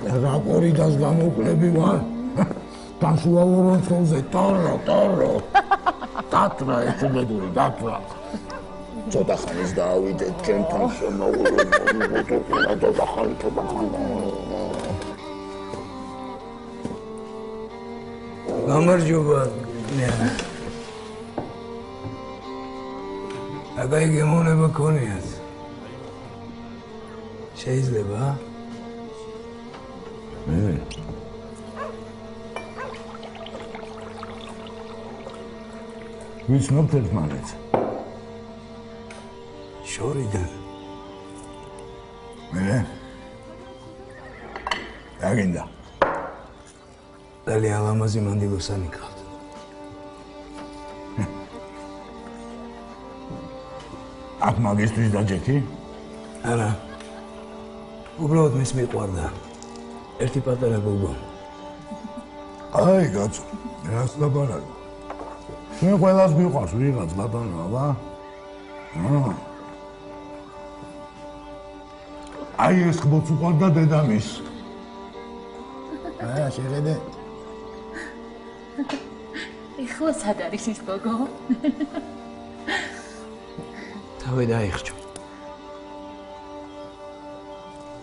რაპორიდას გამოკლები ვარ. Განსულავო რონცოლზე ტორო. დატრა ესუბედური დატრა. ცოტა ხანის დაავიდეთ ჩემთან შემოულობ და ხალხობა. გამარჯობა. აგაი გემოვნება ქონიათ. შეიძლება? ვიცნობთ ერთმანეთს. შორიდან. რა გინდა? ძალიან ლამაზი მანდილოსანი გყავთ. აქ მაგისტრის დაჯექი? არა. უბრალოდ მის მიყვარდა. ერთი პატარა გოგო. აი, კაცო, რას ლაპარაკობ? შენ ყველას მიყვარს ვიღაც ბატონო, აბა? აი ეს ხმოც უყვარდა დედამის. შეხედე. ეხლა სად არის ის გოგო? თავი დაიხჭო.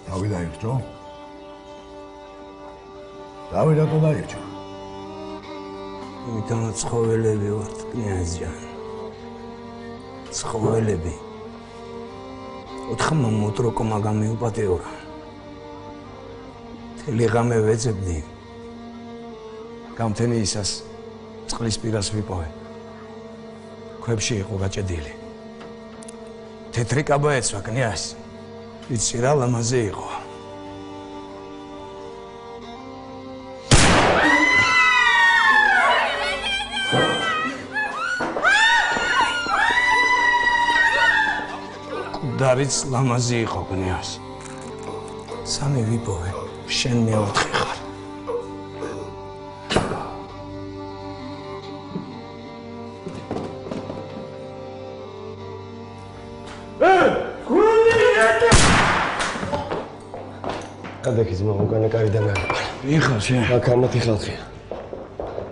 თავი დაიხჭო? თავი რატო დაიხჭო? იმიტომ ცხოველები ვართ, კნიაზ-ჯან. ცხოველები. ოთხმა მოტროკომა გამიუპატეორა. თელი ღამე ვეძებდი. გამთენი ისას წყლის პირას ვიპოვე. ქვებში იყო გაჭედილი. თეთრი კაბა ეცვა კნიაზ. იცი რა ლამაზე იყო. დარიც ლამაზი იყო კნიაზ. სამი ვიპოვე. შენ მეოთხე ხარ. გადაკი ძმა უკანა კარიდან არის. იხარ შენ. აქ ამათი ხალხია.